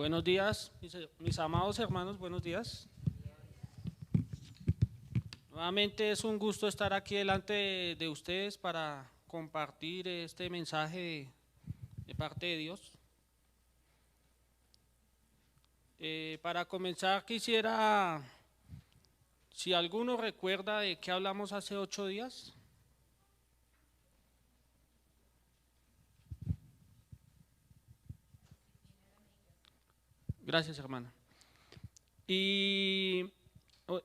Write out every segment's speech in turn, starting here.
Buenos días, mis amados hermanos, buenos días. Nuevamente es un gusto estar aquí delante de ustedes para compartir este mensaje de parte de Dios. Para comenzar quisiera, si alguno recuerda de qué hablamos hace 8 días. Gracias, hermana. Y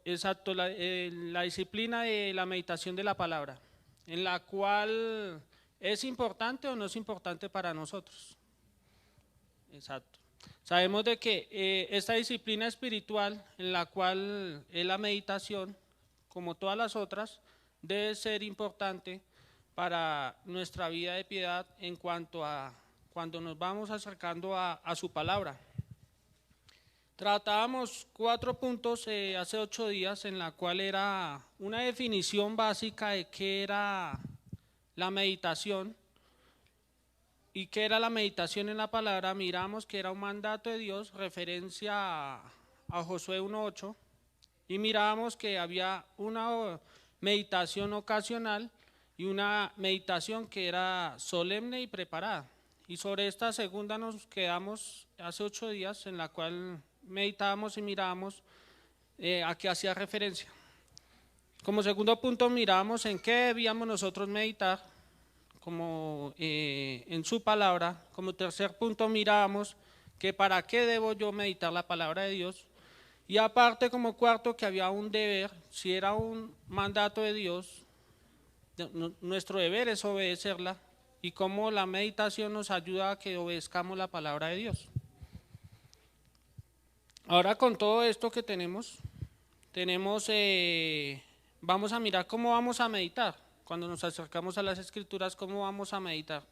exacto, la disciplina de la meditación de la palabra, en la cual es importante o no es importante para nosotros. Exacto. Sabemos de que esta disciplina espiritual, en la cual es la meditación, como todas las otras, debe ser importante para nuestra vida de piedad en cuanto a cuando nos vamos acercando a su palabra. Tratábamos 4 puntos hace 8 días, en la cual era una definición básica de qué era la meditación y qué era la meditación en la palabra. Miramos que era un mandato de Dios, referencia a Josué 1:8, y mirábamos que había una meditación ocasional y una meditación que era solemne y preparada. Y sobre esta segunda nos quedamos hace 8 días, en la cual meditábamos y mirábamos a qué hacía referencia. Como segundo punto mirábamos en qué debíamos nosotros meditar, como en su palabra. Como tercer punto mirábamos que para qué debo yo meditar la palabra de Dios. Y aparte, como cuarto, que había un deber, si era un mandato de Dios, nuestro deber es obedecerla, y cómo la meditación nos ayuda a que obedezcamos la palabra de Dios. Ahora, con todo esto que tenemos, vamos a mirar cómo vamos a meditar. Cuando nos acercamos a las Escrituras, cómo vamos a meditar.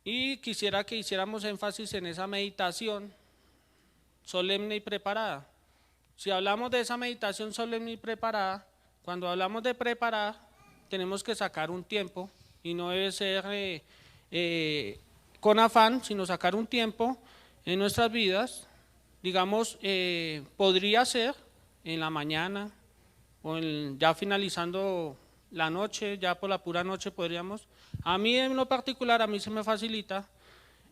Y quisiera que hiciéramos énfasis en esa meditación solemne y preparada. Si hablamos de esa meditación solemne y preparada, cuando hablamos de preparar, tenemos que sacar un tiempo, y no debe ser con afán, sino sacar un tiempo en nuestras vidas. Digamos, podría ser en la mañana o ya finalizando la noche, ya por la pura noche podríamos. A mí en lo particular, a mí se me facilita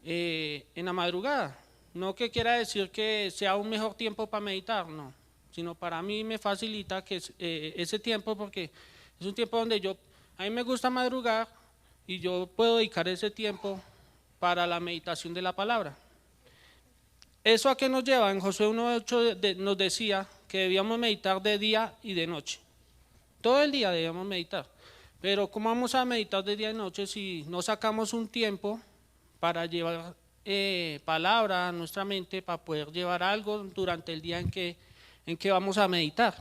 en la madrugada. No que quiera decir que sea un mejor tiempo para meditar, no, sino para mí me facilita que ese tiempo, porque es un tiempo donde a mí me gusta madrugar y yo puedo dedicar ese tiempo para la meditación de la palabra. ¿Eso a qué nos lleva? En Josué 1:8 nos decía que debíamos meditar de día y de noche. Todo el día debíamos meditar. Pero ¿cómo vamos a meditar de día y noche si no sacamos un tiempo para llevar palabra a nuestra mente, para poder llevar algo durante el día en que vamos a meditar?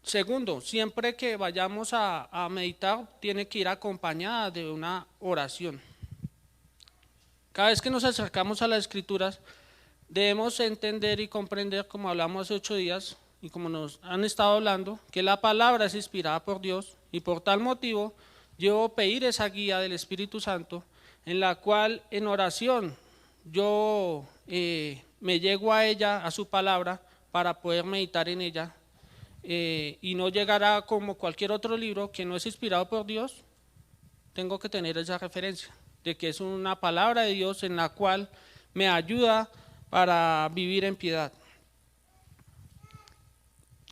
Segundo, siempre que vayamos a meditar, tiene que ir acompañada de una oración. Cada vez que nos acercamos a las Escrituras, debemos entender y comprender, como hablamos hace 8 días y como nos han estado hablando, que la palabra es inspirada por Dios, y por tal motivo yo pedir esa guía del Espíritu Santo, en la cual en oración yo me llego a ella, a su palabra, para poder meditar en ella, y no llegará como cualquier otro libro que no es inspirado por Dios. Tengo que tener esa referencia de que es una palabra de Dios en la cual me ayuda para vivir en piedad.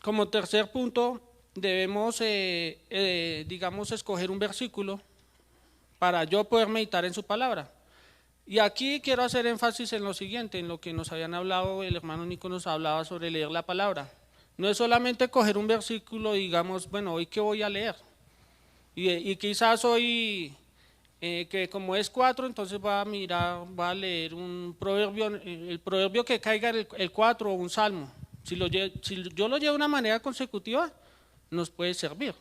Como tercer punto, debemos, digamos, escoger un versículo para yo poder meditar en su palabra. Y aquí quiero hacer énfasis en lo siguiente, en lo que nos habían hablado, el hermano Nico nos hablaba sobre leer la palabra. No es solamente coger un versículo y digamos, bueno, ¿hoy qué voy a leer? Y quizás hoy, que como es 4, entonces voy a leer un proverbio, el proverbio que caiga el 4 o un salmo. Si yo lo llevo de una manera consecutiva, nos puede servir.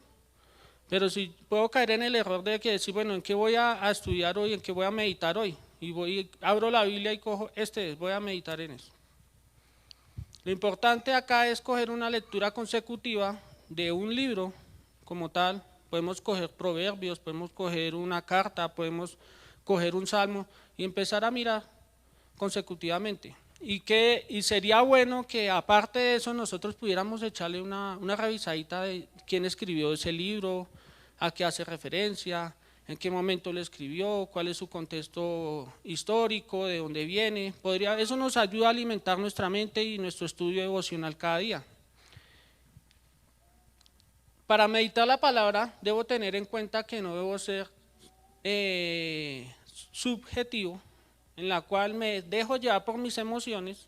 Pero si puedo caer en el error de que decir, bueno, ¿en qué voy a estudiar hoy? ¿En qué voy a meditar hoy? Y abro la Biblia y cojo voy a meditar en eso. Lo importante acá es coger una lectura consecutiva de un libro como tal. Podemos coger proverbios, podemos coger una carta, podemos coger un salmo y empezar a mirar consecutivamente. Y sería bueno que aparte de eso nosotros pudiéramos echarle una revisadita de quién escribió ese libro, a qué hace referencia, en qué momento lo escribió, cuál es su contexto histórico, de dónde viene. Eso nos ayuda a alimentar nuestra mente y nuestro estudio devocional cada día. Para meditar la palabra debo tener en cuenta que no debo ser subjetivo, en la cual me dejo llevar por mis emociones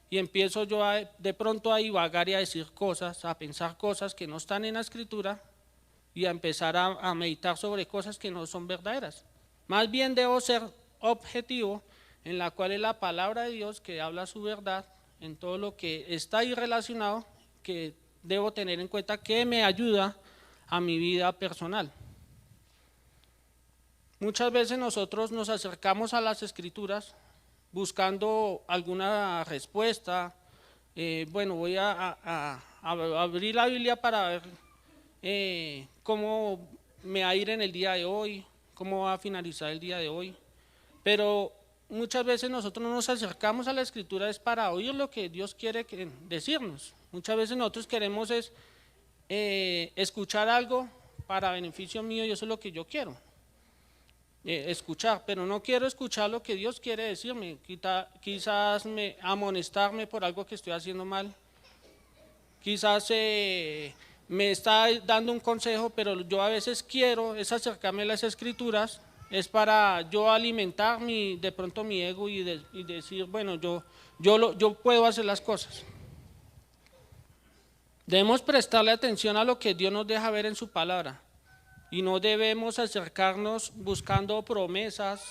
y empiezo yo de pronto a divagar y a decir cosas, a pensar cosas que no están en la escritura y a empezar a meditar sobre cosas que no son verdaderas. Más bien debo ser objetivo, en la cual es la palabra de Dios que habla su verdad en todo lo que está ahí relacionado, que debo tener en cuenta que me ayuda a mi vida personal. Muchas veces nosotros nos acercamos a las escrituras buscando alguna respuesta. Bueno, voy a abrir la Biblia para ver cómo me va a ir en el día de hoy, cómo va a finalizar el día de hoy. Pero muchas veces nosotros no nos acercamos a la escritura es para oír lo que Dios quiere decirnos. Muchas veces nosotros queremos escuchar algo para beneficio mío y eso es lo que yo quiero. Escuchar, pero no quiero escuchar lo que Dios quiere decirme, quizás amonestarme por algo que estoy haciendo mal, quizás me está dando un consejo, pero yo a veces quiero es acercarme a las escrituras, es para yo alimentar de pronto mi ego y decir, bueno, yo puedo hacer las cosas. Debemos prestarle atención a lo que Dios nos deja ver en su palabra. Y no debemos acercarnos buscando promesas,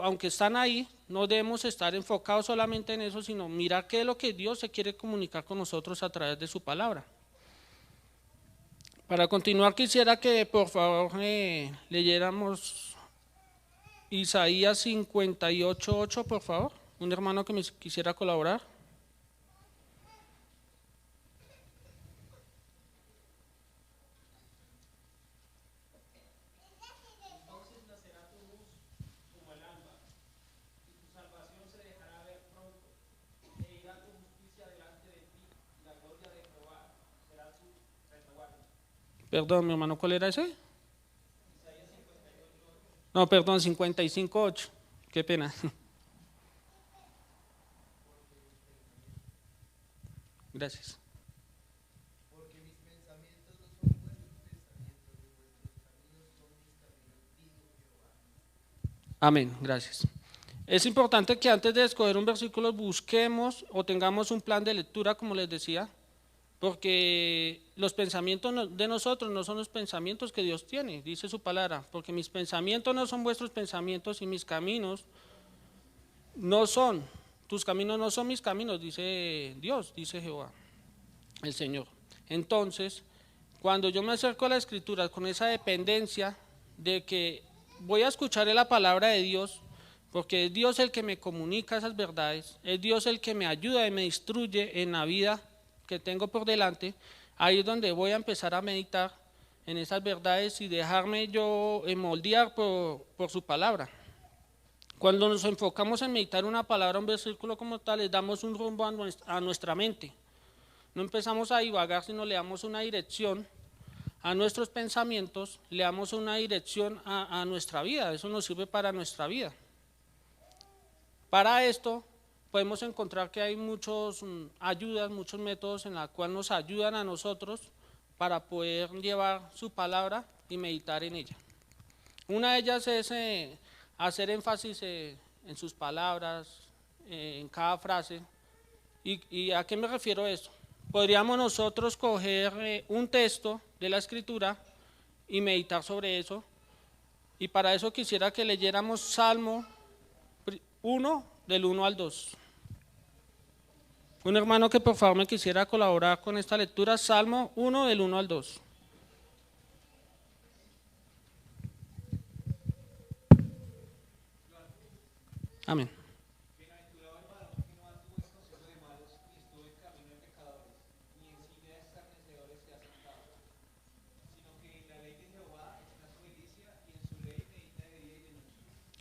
aunque están ahí, no debemos estar enfocados solamente en eso, sino mirar qué es lo que Dios se quiere comunicar con nosotros a través de su palabra. Para continuar, quisiera que por favor leyéramos Isaías 58:8, por favor. Un hermano que me quisiera colaborar. Perdón, mi hermano, ¿cuál era ese? No, perdón, 55:8. Qué pena. Gracias. Amén, gracias. Es importante que antes de escoger un versículo busquemos o tengamos un plan de lectura, como les decía, porque los pensamientos de nosotros no son los pensamientos que Dios tiene, dice su palabra, porque mis pensamientos no son vuestros pensamientos y mis caminos no son, tus caminos no son mis caminos, dice Dios, dice Jehová, el Señor. Entonces, cuando yo me acerco a la Escritura con esa dependencia de que voy a escuchar la palabra de Dios, porque es Dios el que me comunica esas verdades, es Dios el que me ayuda y me instruye en la vida que tengo por delante, ahí es donde voy a empezar a meditar en esas verdades y dejarme yo moldear por su palabra. Cuando nos enfocamos en meditar una palabra, un versículo como tal, les damos un rumbo a nuestra mente. No empezamos a divagar, sino le damos una dirección a nuestros pensamientos, le damos una dirección a nuestra vida, eso nos sirve para nuestra vida. Para esto podemos encontrar que hay muchas ayudas, muchos métodos en los cuales nos ayudan a nosotros para poder llevar su palabra y meditar en ella. Una de ellas es hacer énfasis en sus palabras, en cada frase. ¿Y a qué me refiero a esto? Podríamos nosotros coger un texto de la Escritura y meditar sobre eso. Y para eso quisiera que leyéramos Salmo 1, del 1 al 2. Un hermano que por favor me quisiera colaborar con esta lectura, Salmo 1, del 1 al 2. Amén.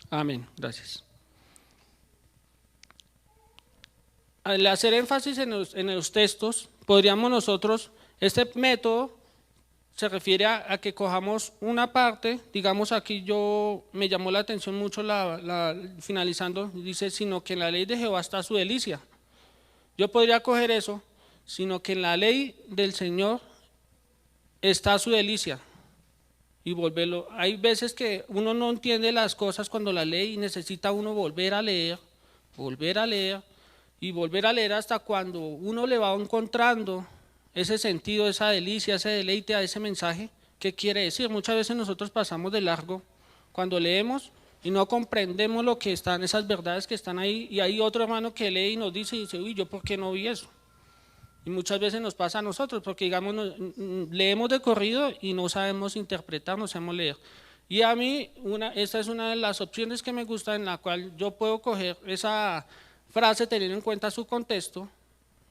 Amén, gracias. Al hacer énfasis en los textos, podríamos nosotros, este método se refiere a que cojamos una parte, digamos aquí me llamó la atención mucho finalizando, dice, sino que en la ley de Jehová está su delicia. Yo podría coger eso, sino que en la ley del Señor está su delicia y volverlo. Hay veces que uno no entiende las cosas cuando la lee y necesita uno volver a leer y volver a leer hasta cuando uno le va encontrando ese sentido, esa delicia, ese deleite a ese mensaje. ¿Qué quiere decir? Muchas veces nosotros pasamos de largo cuando leemos y no comprendemos lo que están, esas verdades que están ahí, y hay otro hermano que lee y nos dice, uy, ¿yo por qué no vi eso? Y muchas veces nos pasa a nosotros, porque digamos, leemos de corrido y no sabemos interpretar, no sabemos leer. Y a mí, esta es una de las opciones que me gusta, en la cual yo puedo coger esa frase teniendo en cuenta su contexto,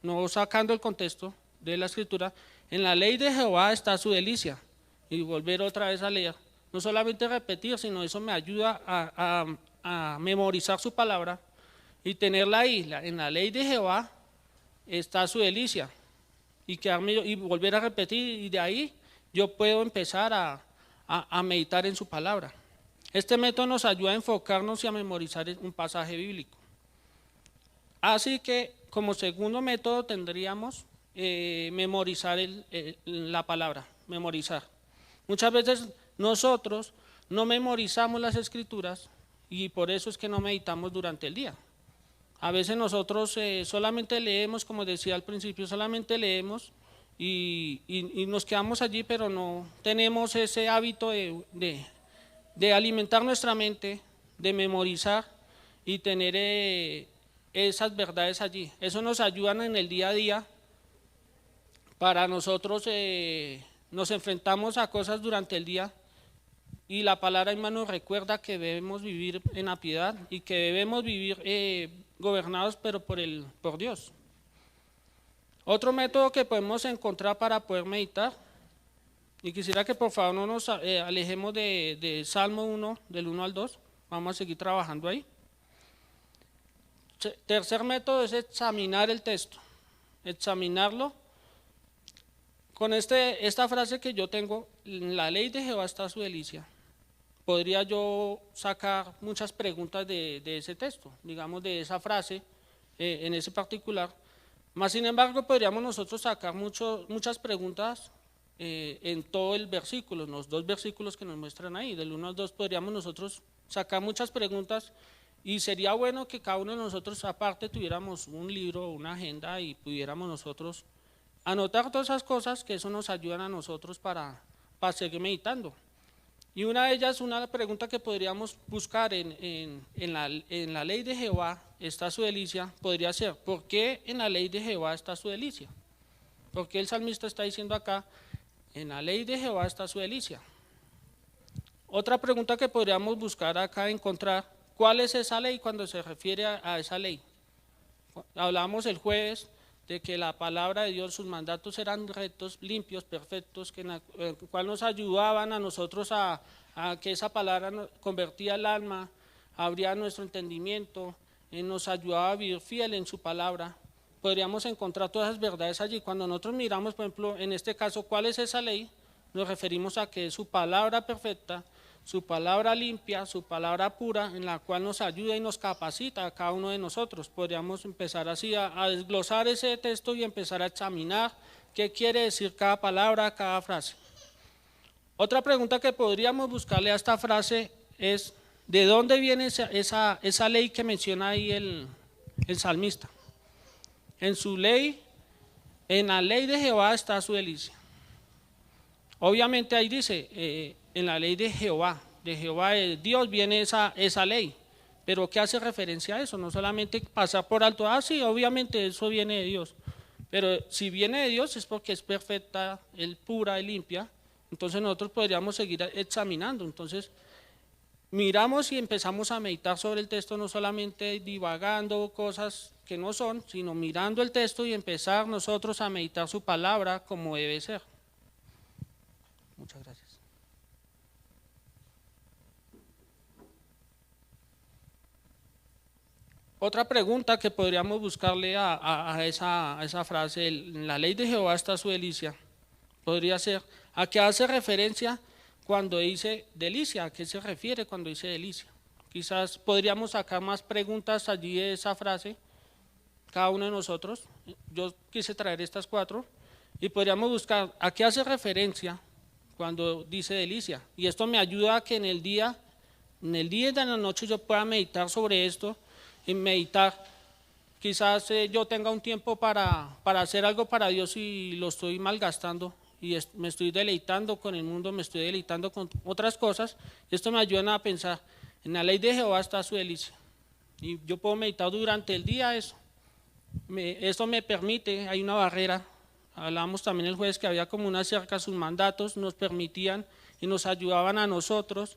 no sacando el contexto de la escritura. En la ley de Jehová está su delicia, y volver otra vez a leer. No solamente repetir, sino eso me ayuda a memorizar su palabra y tenerla ahí. En la ley de Jehová está su delicia, y volver a repetir, y de ahí yo puedo empezar a meditar en su palabra. Este método nos ayuda a enfocarnos y a memorizar un pasaje bíblico. Así que como segundo método tendríamos memorizar la palabra, memorizar. Muchas veces nosotros no memorizamos las escrituras y por eso es que no meditamos durante el día. A veces nosotros solamente leemos, como decía al principio, solamente leemos y nos quedamos allí, pero no tenemos ese hábito de alimentar nuestra mente, de memorizar y tener esas verdades allí. Eso nos ayuda en el día a día. Para nosotros nos enfrentamos a cosas durante el día y la palabra misma nos recuerda que debemos vivir en la piedad y que debemos vivir gobernados pero por Dios. Otro método que podemos encontrar para poder meditar, y quisiera que por favor no nos alejemos de Salmo 1, del 1 al 2, vamos a seguir trabajando ahí. Tercer método es examinar el texto, examinarlo. Con esta frase que yo tengo, en la ley de Jehová está su delicia, podría yo sacar muchas preguntas de ese texto, digamos de esa frase en ese particular. Más sin embargo, podríamos nosotros sacar muchas preguntas en todo el versículo, en los dos versículos que nos muestran ahí, del 1 al 2, podríamos nosotros sacar muchas preguntas, y sería bueno que cada uno de nosotros aparte tuviéramos un libro, una agenda, y pudiéramos nosotros anotar todas esas cosas, que eso nos ayudan a nosotros para seguir meditando. Y una de ellas, una pregunta que podríamos buscar en la ley de Jehová está su delicia, podría ser, ¿por qué en la ley de Jehová está su delicia? ¿Por qué el salmista está diciendo acá, en la ley de Jehová está su delicia? Otra pregunta que podríamos buscar acá, encontrar, ¿cuál es esa ley cuando se refiere a esa ley? Hablábamos el jueves de que la palabra de Dios, sus mandatos eran rectos, limpios, perfectos, el cual nos ayudaban a nosotros a que esa palabra convertía el alma, abría nuestro entendimiento, nos ayudaba a vivir fiel en su palabra. Podríamos encontrar todas esas verdades allí. Cuando nosotros miramos, por ejemplo, en este caso, ¿cuál es esa ley? Nos referimos a que es su palabra perfecta, su palabra limpia, su palabra pura, en la cual nos ayuda y nos capacita a cada uno de nosotros. Podríamos empezar así a desglosar ese texto y empezar a examinar qué quiere decir cada palabra, cada frase. Otra pregunta que podríamos buscarle a esta frase es, ¿de dónde viene esa ley que menciona ahí el salmista? En su ley, en la ley de Jehová está su delicia. Obviamente ahí dice, en la ley de Jehová de Dios viene esa ley, pero ¿qué hace referencia a eso? No solamente pasar por alto, sí, obviamente eso viene de Dios, pero si viene de Dios es porque es perfecta, es pura y limpia, entonces nosotros podríamos seguir examinando. Entonces miramos y empezamos a meditar sobre el texto, no solamente divagando cosas que no son, sino mirando el texto y empezar nosotros a meditar su palabra como debe ser. Muchas gracias. Otra pregunta que podríamos buscarle a esa frase, en la ley de Jehová está su delicia, podría ser, ¿a qué hace referencia cuando dice delicia? ¿A qué se refiere cuando dice delicia? Quizás podríamos sacar más preguntas allí de esa frase, cada uno de nosotros. Yo quise traer estas 4 y podríamos buscar a qué hace referencia cuando dice delicia. Y esto me ayuda a que en el día y en la noche yo pueda meditar sobre esto y meditar. Quizás yo tenga un tiempo para hacer algo para Dios y lo estoy malgastando y me estoy deleitando con el mundo, me estoy deleitando con otras cosas. Y esto me ayuda a pensar, en la ley de Jehová está su delicia. Y yo puedo meditar durante el día eso. Esto me permite, hay una barrera. Hablábamos también el jueves que había como una cerca a sus mandatos, nos permitían y nos ayudaban a nosotros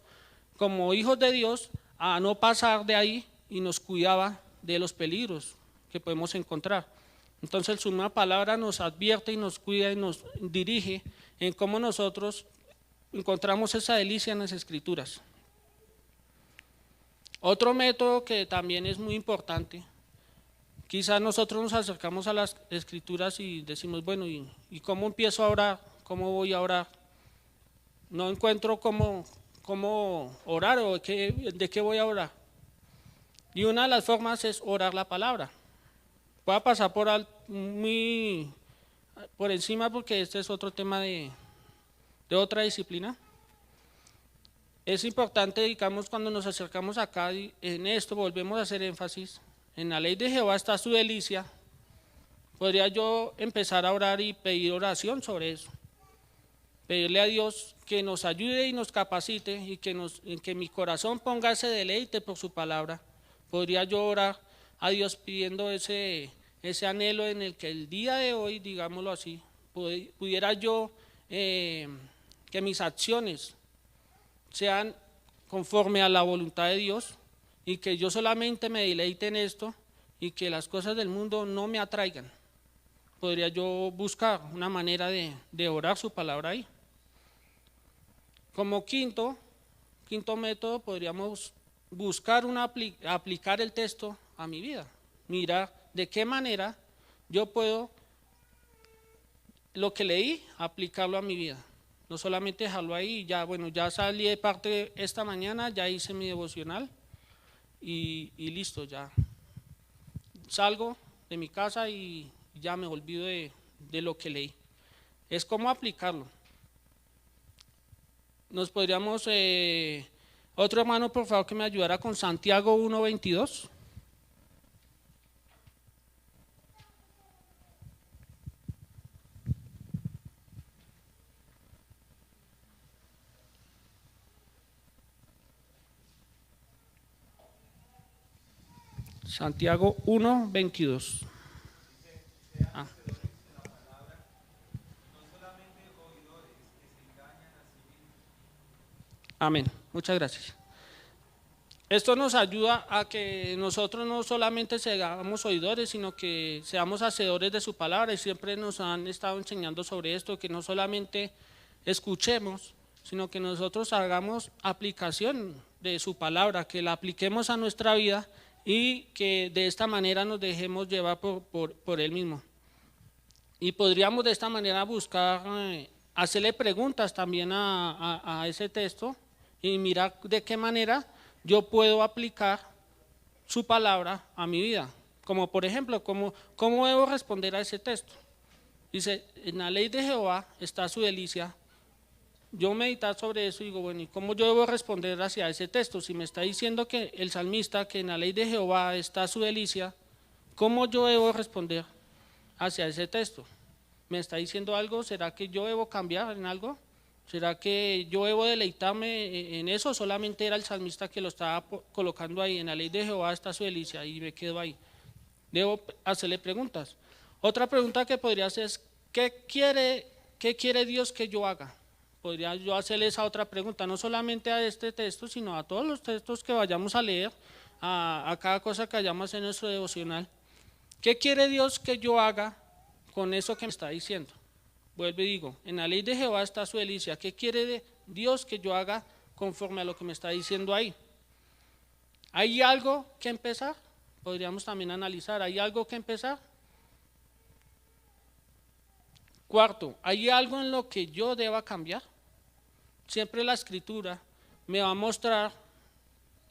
como hijos de Dios a no pasar de ahí y nos cuidaba de los peligros que podemos encontrar. Entonces su misma palabra nos advierte y nos cuida y nos dirige en cómo nosotros encontramos esa delicia en las Escrituras. Otro método que también es muy importante, quizás nosotros nos acercamos a las Escrituras y decimos, bueno, ¿y cómo empiezo a orar? ¿Cómo voy a orar? No encuentro cómo orar o de qué voy a orar. Y una de las formas es orar la palabra. Voy a pasar muy por encima porque este es otro tema de otra disciplina. Es importante, digamos, cuando nos acercamos acá en esto, volvemos a hacer énfasis. En la ley de Jehová está su delicia. Podría yo empezar a orar y pedir oración sobre eso. Pedirle a Dios que nos ayude y nos capacite y que mi corazón ponga ese deleite por su palabra. Podría yo orar a Dios pidiendo ese anhelo en el que el día de hoy, digámoslo así, pudiera yo que mis acciones sean conforme a la voluntad de Dios y que yo solamente me deleite en esto y que las cosas del mundo no me atraigan. Podría yo buscar una manera de orar su palabra ahí. Como quinto método, podríamos buscar aplicar el texto a mi vida. Mirar de qué manera yo puedo lo que leí, aplicarlo a mi vida. No solamente dejarlo ahí y ya, bueno, ya salí de parte esta mañana, ya hice mi devocional y listo, ya salgo de mi casa y ya me olvido de lo que leí. Es cómo aplicarlo. Nos podríamos, otro hermano por favor que me ayudara con Santiago 1:22. Santiago 1:22. Ah. Amén. Muchas gracias. Esto nos ayuda a que nosotros no solamente seamos oidores, sino que seamos hacedores de su palabra, y siempre nos han estado enseñando sobre esto, que no solamente escuchemos, sino que nosotros hagamos aplicación de su palabra, que la apliquemos a nuestra vida y que de esta manera nos dejemos llevar por él mismo. Y podríamos de esta manera buscar, hacerle preguntas también a ese texto y mirar de qué manera yo puedo aplicar su palabra a mi vida. Como por ejemplo, ¿cómo debo responder a ese texto? Dice, en la ley de Jehová está su delicia. Yo meditar sobre eso y digo, bueno, ¿y cómo yo debo responder hacia ese texto? Si me está diciendo que el salmista, que en la ley de Jehová está su delicia, ¿cómo yo debo responder hacia ese texto? ¿Me está diciendo algo? ¿Será que yo debo cambiar en algo? ¿Será que yo debo deleitarme en eso? Solamente era el salmista que lo estaba colocando ahí, en la ley de Jehová está su delicia, y me quedo ahí. Debo hacerle preguntas. Otra pregunta que podría hacer es, ¿qué quiere Dios que yo haga? Podría yo hacerle esa otra pregunta, no solamente a este texto, sino a todos los textos que vayamos a leer, a cada cosa que vayamos en nuestro devocional. ¿Qué quiere Dios que yo haga con eso que me está diciendo? Vuelvo y digo, en la ley de Jehová está su delicia. ¿Qué quiere Dios que yo haga conforme a lo que me está diciendo ahí? ¿Hay algo que empezar? podríamos también analizar. ¿Hay algo que empezar? Cuarto, ¿hay algo en lo que yo deba cambiar? Siempre la escritura me va a mostrar,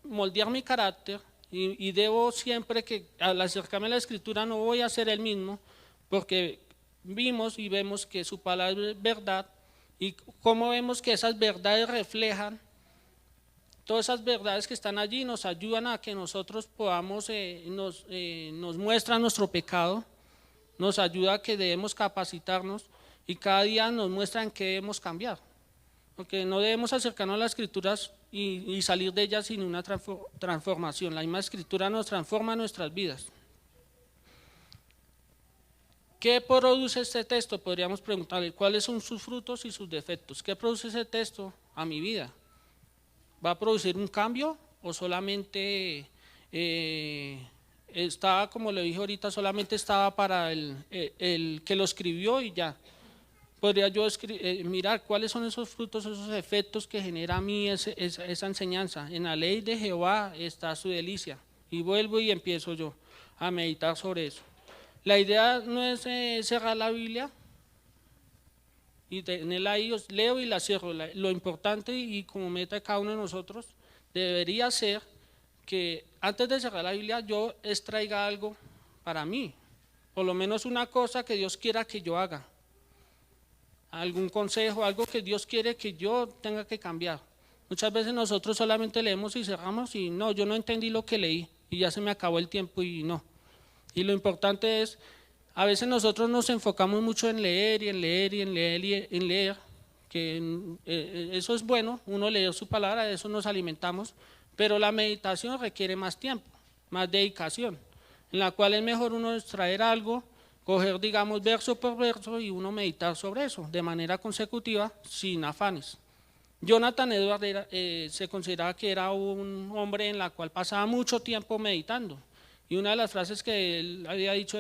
moldear mi carácter y debo siempre que al acercarme a la escritura no voy a ser el mismo porque vimos y vemos que su palabra es verdad y cómo vemos que esas verdades reflejan, todas esas verdades que están allí nos ayudan a que nosotros podamos, nos muestran nuestro pecado, nos ayuda a que debemos capacitarnos y cada día nos muestran que debemos cambiar. Porque no debemos acercarnos a las escrituras y salir de ellas sin una transformación. La misma escritura nos transforma nuestras vidas. ¿Qué produce este texto? Podríamos preguntarle, ¿cuáles son sus frutos y sus defectos? ¿Qué produce ese texto a mi vida? ¿Va a producir un cambio o solamente estaba, como le dije ahorita, solamente estaba para el que lo escribió y ya? Podría yo mirar cuáles son esos frutos, esos efectos que genera a mí esa enseñanza. En la ley de Jehová está su delicia. Y vuelvo y empiezo yo a meditar sobre eso. La idea no es cerrar la Biblia y tenerla ahí, leo y la cierro. Lo importante y como meta de cada uno de nosotros debería ser que antes de cerrar la Biblia yo extraiga algo para mí. Por lo menos una cosa que Dios quiera que yo haga. Algún consejo, algo que Dios quiere que yo tenga que cambiar. Muchas veces nosotros solamente leemos y cerramos y no, yo no entendí lo que leí y ya se me acabó el tiempo y no. Y lo importante es, a veces nosotros nos enfocamos mucho en leer y en leer y en leer y en leer, que eso es bueno, uno lee su palabra, de eso nos alimentamos, pero la meditación requiere más tiempo, más dedicación, en la cual es mejor uno extraer algo, coger, digamos, verso por verso y uno meditar sobre eso de manera consecutiva, sin afanes. Jonathan Edwards se consideraba que era un hombre en la cual pasaba mucho tiempo meditando. Y una de las frases que él había dicho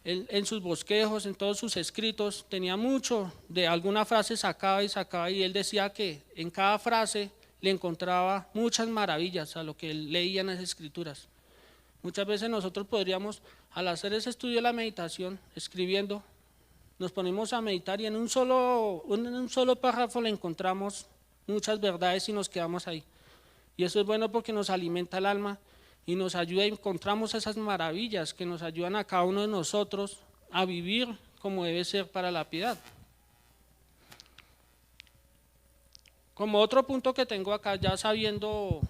en sus bosquejos, en todos sus escritos, tenía mucho, de alguna frase sacaba y él decía que en cada frase le encontraba muchas maravillas a lo que él leía en las escrituras. Muchas veces nosotros podríamos, al hacer ese estudio de la meditación, escribiendo, nos ponemos a meditar y en un solo párrafo le encontramos muchas verdades y nos quedamos ahí. Y eso es bueno porque nos alimenta el alma y nos ayuda, encontramos esas maravillas que nos ayudan a cada uno de nosotros a vivir como debe ser para la piedad. Como otro punto que tengo acá, ya sabiendo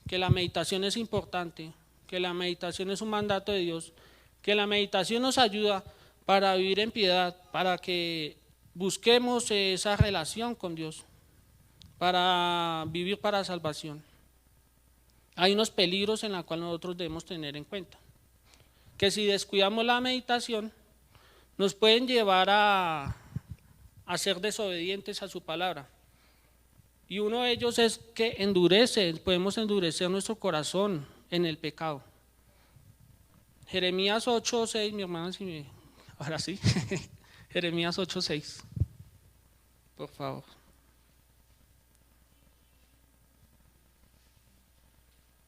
que la meditación es importante, que la meditación es un mandato de Dios, que la meditación nos ayuda para vivir en piedad, para que busquemos esa relación con Dios, para vivir para salvación. Hay unos peligros en los cuales nosotros debemos tener en cuenta, que si descuidamos la meditación, nos pueden llevar a ser desobedientes a su palabra. Y uno de ellos es que podemos endurecer nuestro corazón en el pecado. Jeremías 8:6, mi hermana, ahora sí, Jeremías 8:6, por favor.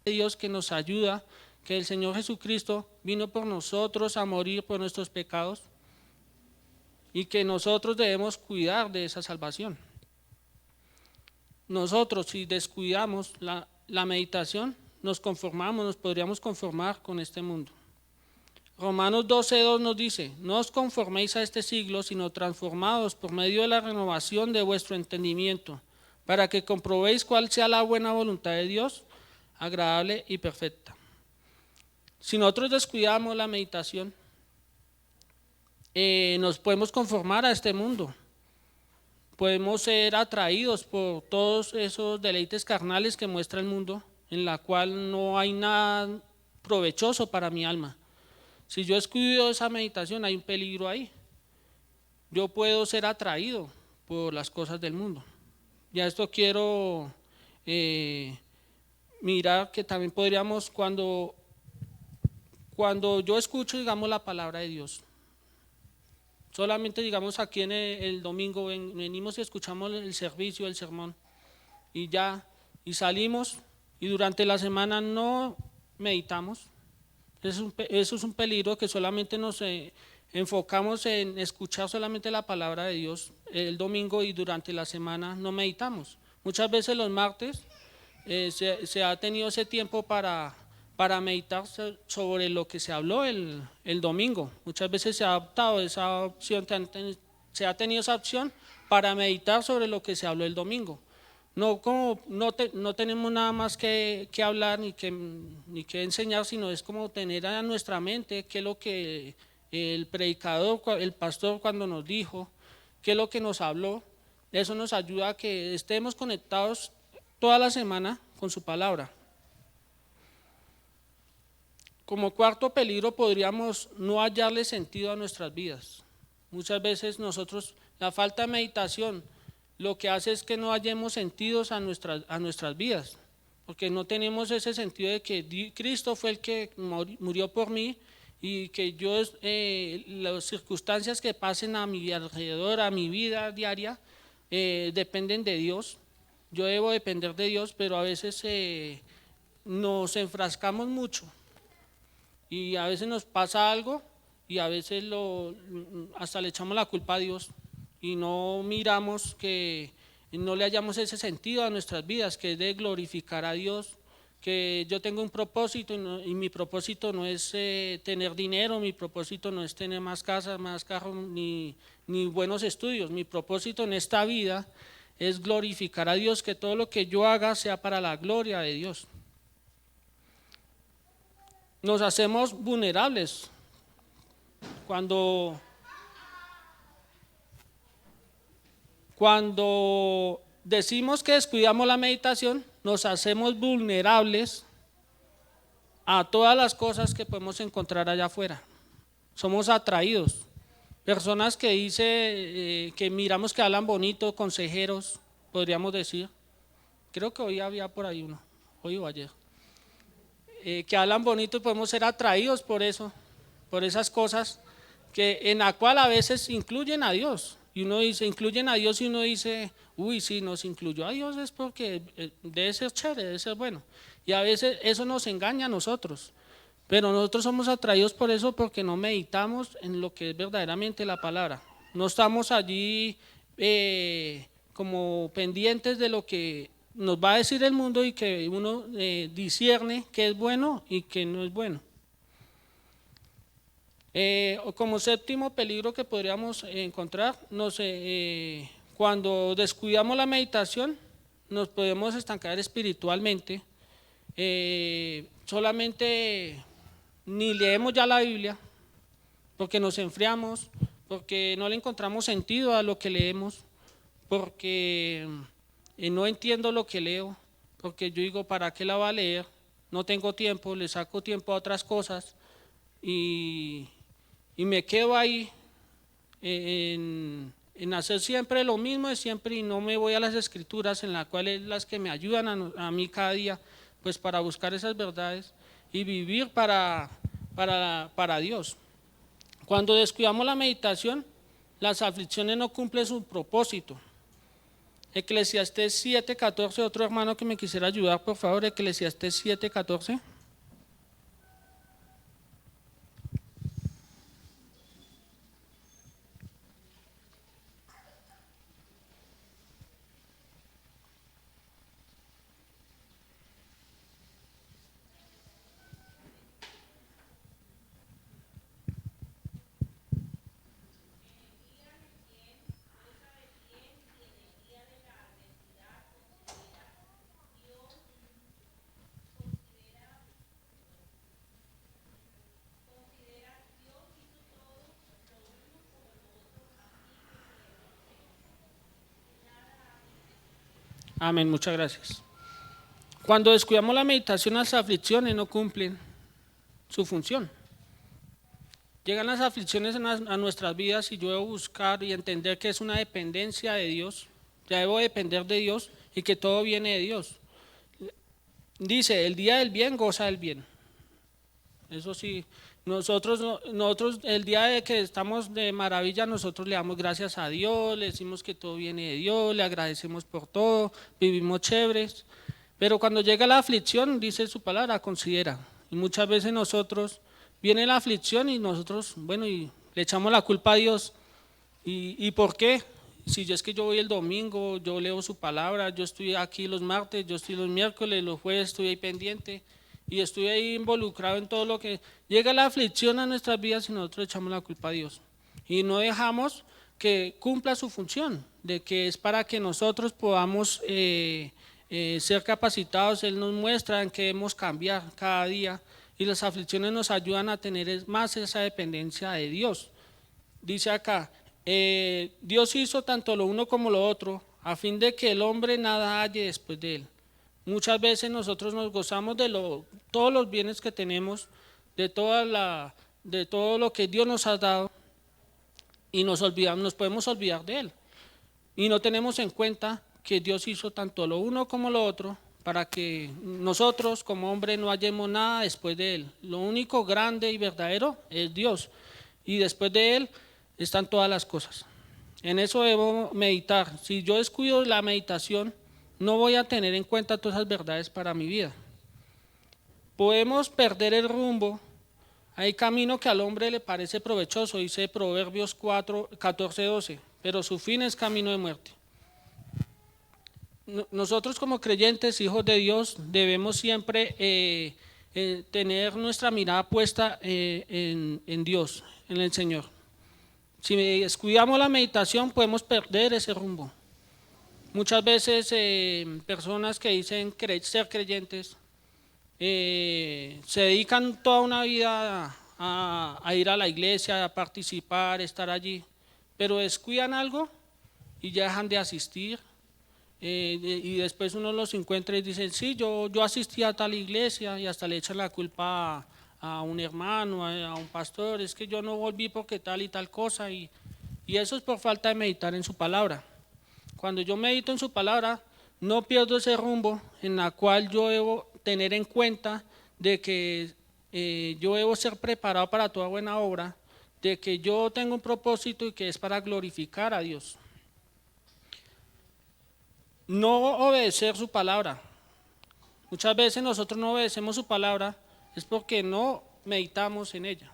Dios que nos ayuda, que el Señor Jesucristo vino por nosotros a morir por nuestros pecados y que nosotros debemos cuidar de esa salvación. Nosotros, si descuidamos la meditación, nos podríamos conformar con este mundo. Romanos 12:2 nos dice, no os conforméis a este siglo, sino transformados por medio de la renovación de vuestro entendimiento, para que comprobéis cuál sea la buena voluntad de Dios, agradable y perfecta. Si nosotros descuidamos la meditación, nos podemos conformar a este mundo. Podemos ser atraídos por todos esos deleites carnales que muestra el mundo, en la cual no hay nada provechoso para mi alma. Si yo descuido esa meditación, hay un peligro ahí. Yo puedo ser atraído por las cosas del mundo. Ya esto quiero mirar que también podríamos, cuando yo escucho, digamos, la palabra de Dios, solamente, digamos, aquí en el domingo venimos y escuchamos el servicio, el sermón, y ya, y salimos, y durante la semana no meditamos, Eso es un peligro que solamente nos enfocamos en escuchar solamente la palabra de Dios el domingo y durante la semana no meditamos. Muchas veces los martes se ha tenido ese tiempo para meditar sobre lo que se habló el domingo. Muchas veces se ha adoptado esa opción, se ha tenido esa opción para meditar sobre lo que se habló el domingo. No tenemos nada más que hablar ni que enseñar, sino es como tener a nuestra mente qué es lo que el predicador, el pastor cuando nos dijo, qué es lo que nos habló. Eso nos ayuda a que estemos conectados toda la semana con su palabra. Como cuarto peligro podríamos no hallarle sentido a nuestras vidas. Muchas veces nosotros, la falta de meditación, lo que hace es que no hallemos sentidos a nuestras vidas, porque no tenemos ese sentido de que Cristo fue el que murió por mí y que las circunstancias que pasen a mi alrededor, a mi vida diaria, dependen de Dios. Yo debo depender de Dios, pero a veces nos enfrascamos mucho y a veces nos pasa algo y a veces hasta le echamos la culpa a Dios y no miramos que no le hallamos ese sentido a nuestras vidas, que es de glorificar a Dios, que yo tengo un propósito y mi propósito no es tener dinero, mi propósito no es tener más casas, más carros, ni buenos estudios. Mi propósito en esta vida es glorificar a Dios, que todo lo que yo haga sea para la gloria de Dios. Nos hacemos vulnerables cuando decimos que descuidamos la meditación, nos hacemos vulnerables a todas las cosas que podemos encontrar allá afuera. Somos atraídos. Personas que que miramos que hablan bonito, consejeros, podríamos decir. Creo que hoy había por ahí uno, hoy o ayer. Que hablan bonito y podemos ser atraídos por eso, por esas cosas en la cual a veces incluyen a Dios. Y uno dice, incluyen a Dios y uno dice, uy, si nos incluyó a Dios es porque debe ser chévere, debe ser bueno. Y a veces eso nos engaña a nosotros, pero nosotros somos atraídos por eso porque no meditamos en lo que es verdaderamente la palabra. No estamos allí como pendientes de lo que nos va a decir el mundo y que uno discierne qué es bueno y qué no es bueno. Como séptimo peligro que podríamos encontrar, cuando descuidamos la meditación, nos podemos estancar espiritualmente, solamente ni leemos ya la Biblia, porque nos enfriamos, porque no le encontramos sentido a lo que leemos, porque no entiendo lo que leo, porque yo digo, ¿para qué la va a leer? No tengo tiempo, le saco tiempo a otras cosas y me quedo ahí en hacer siempre lo mismo de siempre y no me voy a las escrituras en las cuales las que me ayudan a mí cada día pues para buscar esas verdades y vivir para Dios. Cuando descuidamos la meditación, las aflicciones no cumplen su propósito. Eclesiastés 7:14, otro hermano que me quisiera ayudar, por favor, Eclesiastés 7:14. Amén, muchas gracias. Cuando descuidamos la meditación, las aflicciones no cumplen su función. Llegan las aflicciones a nuestras vidas y yo debo buscar y entender que es una dependencia de Dios. Ya debo depender de Dios y que todo viene de Dios. Dice, el día del bien goza del bien. Eso sí, nosotros el día de que estamos de maravilla, nosotros le damos gracias a Dios, le decimos que todo viene de Dios, le agradecemos por todo, vivimos chéveres. Pero cuando llega la aflicción, dice su palabra, considera. Y muchas veces nosotros viene la aflicción y nosotros, bueno, y le echamos la culpa a Dios. ¿Y por qué? Si yo es que yo voy el domingo, yo leo su palabra, yo estoy aquí los martes, yo estoy los miércoles, los jueves estoy ahí pendiente y estoy ahí involucrado en todo lo que llega la aflicción a nuestras vidas y nosotros echamos la culpa a Dios y no dejamos que cumpla su función, de que es para que nosotros podamos ser capacitados. Él nos muestra en que debemos cambiar cada día y las aflicciones nos ayudan a tener más esa dependencia de Dios. Dice acá, Dios hizo tanto lo uno como lo otro a fin de que el hombre nada halle después de él. Muchas veces nosotros nos gozamos de todos los bienes que tenemos, de todo lo que Dios nos ha dado y nos podemos olvidar de él. Y no tenemos en cuenta que Dios hizo tanto lo uno como lo otro para que nosotros como hombre no hallemos nada después de él. Lo único grande y verdadero es Dios y después de él están todas las cosas. En eso debo meditar. Si yo descuido la meditación, no voy a tener en cuenta todas esas verdades para mi vida. Podemos perder el rumbo. Hay camino que al hombre le parece provechoso, dice Proverbios 14:12, pero su fin es camino de muerte. Nosotros como creyentes, hijos de Dios, debemos siempre tener nuestra mirada puesta en Dios, en el Señor. Si descuidamos la meditación, podemos perder ese rumbo. Muchas veces personas que dicen ser creyentes se dedican toda una vida a ir a la iglesia, a participar, estar allí, pero descuidan algo y ya dejan de asistir. Y después uno los encuentra y dice, sí, yo asistí a tal iglesia, y hasta le echan la culpa a un hermano, a un pastor, es que yo no volví porque tal y tal cosa, y eso es por falta de meditar en su palabra. Cuando yo medito en su palabra, no pierdo ese rumbo en la cual yo debo tener en cuenta de que yo debo ser preparado para toda buena obra, de que yo tengo un propósito y que es para glorificar a Dios. No obedecer su palabra. Muchas veces nosotros no obedecemos su palabra es porque no meditamos en ella.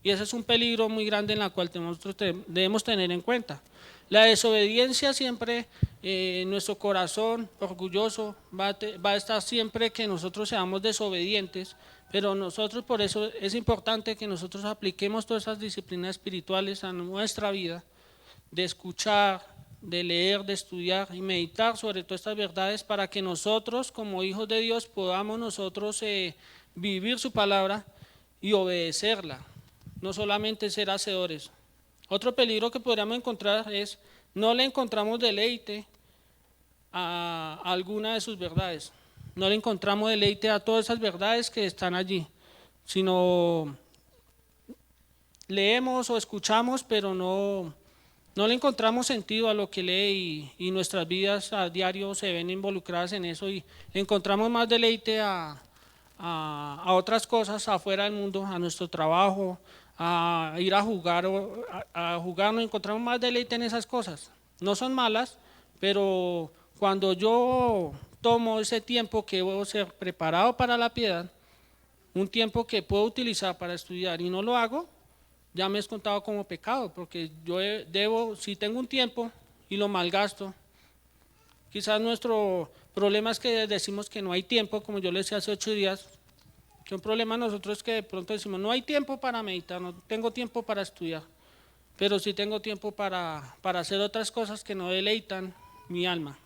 Y ese es un peligro muy grande en el cual nosotros debemos tener en cuenta. La desobediencia siempre en nuestro corazón orgulloso va a estar siempre que nosotros seamos desobedientes, pero nosotros por eso es importante que nosotros apliquemos todas esas disciplinas espirituales a nuestra vida, de escuchar, de leer, de estudiar y meditar sobre todas estas verdades para que nosotros como hijos de Dios podamos nosotros vivir su palabra y obedecerla, no solamente ser hacedores. Otro peligro que podríamos encontrar es no le encontramos deleite a alguna de sus verdades, no le encontramos deleite a todas esas verdades que están allí, sino leemos o escuchamos pero no le encontramos sentido a lo que lee y nuestras vidas a diario se ven involucradas en eso y encontramos más deleite a otras cosas afuera del mundo, a nuestro trabajo, a ir a jugar, nos encontramos más deleite en esas cosas. No son malas, pero cuando yo tomo ese tiempo que debo ser preparado para la piedad, un tiempo que puedo utilizar para estudiar y no lo hago, ya me es contado como pecado, porque yo debo, si tengo un tiempo y lo malgasto, quizás nuestro problema es que decimos que no hay tiempo, como yo le decía hace 8 días, que un problema nosotros es que de pronto decimos, no hay tiempo para meditar, no tengo tiempo para estudiar, pero sí tengo tiempo para hacer otras cosas que no deleitan mi alma.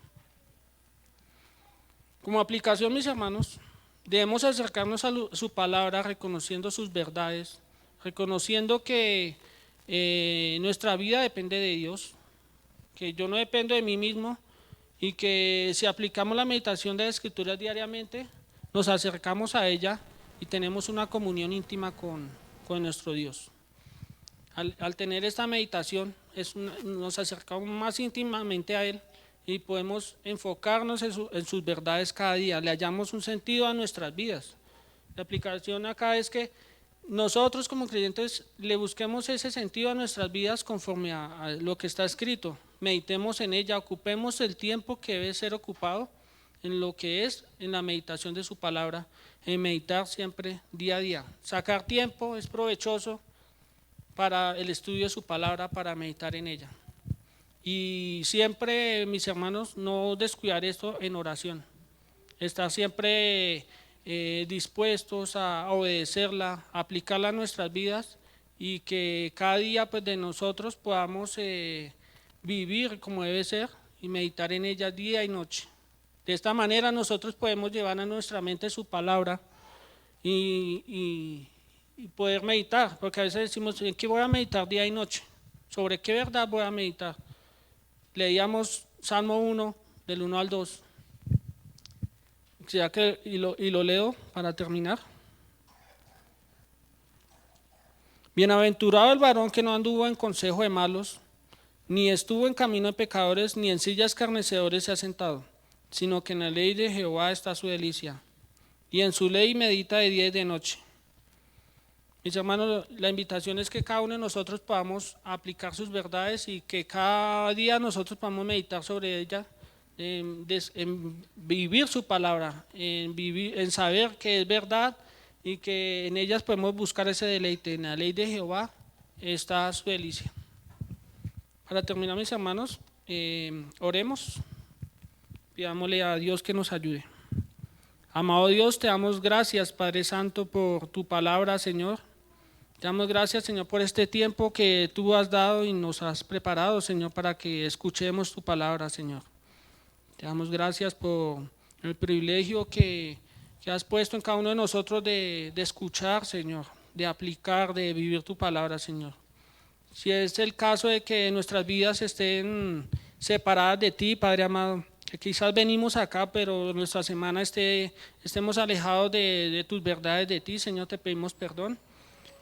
Como aplicación, mis hermanos, debemos acercarnos a su palabra reconociendo sus verdades, reconociendo que nuestra vida depende de Dios, que yo no dependo de mí mismo y que si aplicamos la meditación de las Escrituras diariamente, nos acercamos a ella y tenemos una comunión íntima con nuestro Dios. Al tener esta meditación nos acercamos más íntimamente a Él y podemos enfocarnos en sus verdades cada día, le hallamos un sentido a nuestras vidas. La aplicación acá es que nosotros como creyentes le busquemos ese sentido a nuestras vidas conforme a lo que está escrito, meditemos en ella, ocupemos el tiempo que debe ser ocupado en lo que es en la meditación de su palabra, en meditar siempre día a día. Sacar tiempo es provechoso para el estudio de su palabra, para meditar en ella. Y siempre, mis hermanos, no descuidar esto en oración. Estar siempre dispuestos a obedecerla, a aplicarla a nuestras vidas y que cada día pues, de nosotros podamos vivir como debe ser y meditar en ella día y noche. De esta manera nosotros podemos llevar a nuestra mente su palabra y poder meditar, porque a veces decimos, ¿en qué voy a meditar día y noche? ¿Sobre qué verdad voy a meditar? Leíamos Salmo 1, del 1 al 2. Y lo leo para terminar. Bienaventurado el varón que no anduvo en consejo de malos, ni estuvo en camino de pecadores, ni en sillas escarnecedores se ha sentado, sino que en la ley de Jehová está su delicia, y en su ley medita de día y de noche. Mis hermanos, la invitación es que cada uno de nosotros podamos aplicar sus verdades y que cada día nosotros podamos meditar sobre ella, en vivir su palabra, en saber que es verdad y que en ellas podemos buscar ese deleite. En la ley de Jehová está su delicia. Para terminar, mis hermanos, oremos, pidámosle a Dios que nos ayude. Amado Dios, te damos gracias, Padre Santo, por tu palabra, Señor. Te damos gracias, Señor, por este tiempo que tú has dado y nos has preparado, Señor, para que escuchemos tu palabra, Señor. Te damos gracias por el privilegio que has puesto en cada uno de nosotros de escuchar, Señor, de aplicar, de vivir tu palabra, Señor. Si es el caso de que nuestras vidas estén separadas de ti, Padre amado, que quizás venimos acá, pero nuestra semana estemos alejados de tus verdades de ti, Señor, te pedimos perdón.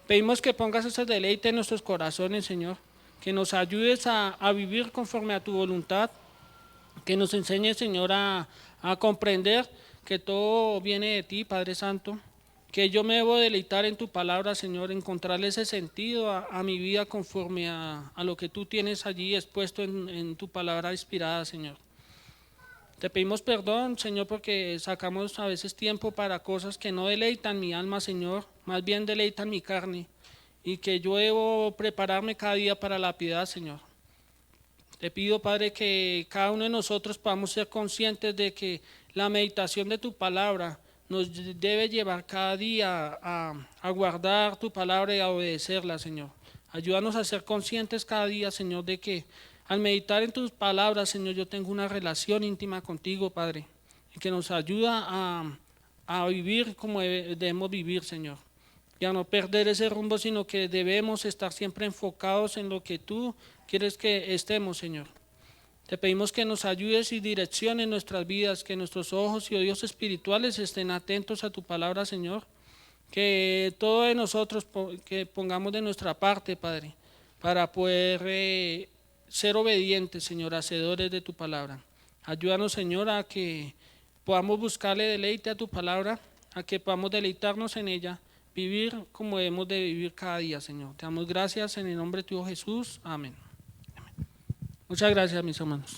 Pedimos que pongas ese deleite en nuestros corazones, Señor, que nos ayudes a vivir conforme a tu voluntad, que nos enseñes, Señor, a comprender que todo viene de ti, Padre Santo, que yo me debo deleitar en tu palabra, Señor, encontrarle ese sentido a mi vida conforme a lo que tú tienes allí expuesto en tu palabra inspirada, Señor. Te pedimos perdón, Señor, porque sacamos a veces tiempo para cosas que no deleitan mi alma, Señor, más bien deleitan mi carne, y que yo debo prepararme cada día para la piedad, Señor. Te pido, Padre, que cada uno de nosotros podamos ser conscientes de que la meditación de tu palabra nos debe llevar cada día a guardar tu palabra y a obedecerla, Señor. Ayúdanos a ser conscientes cada día, Señor, de que al meditar en tus palabras, Señor, yo tengo una relación íntima contigo, Padre, y que nos ayuda a vivir como debemos vivir, Señor. Y a no perder ese rumbo, sino que debemos estar siempre enfocados en lo que tú quieres que estemos, Señor. Te pedimos que nos ayudes y direcciones nuestras vidas, que nuestros ojos y oídos espirituales estén atentos a tu palabra, Señor. Que todo de nosotros que pongamos de nuestra parte, Padre, para poder ser obedientes, Señor, hacedores de tu palabra. Ayúdanos, Señor, a que podamos buscarle deleite a tu palabra, a que podamos deleitarnos en ella, vivir como debemos de vivir cada día, Señor. Te damos gracias en el nombre de tu Hijo Jesús. Amén. Muchas gracias, mis hermanos.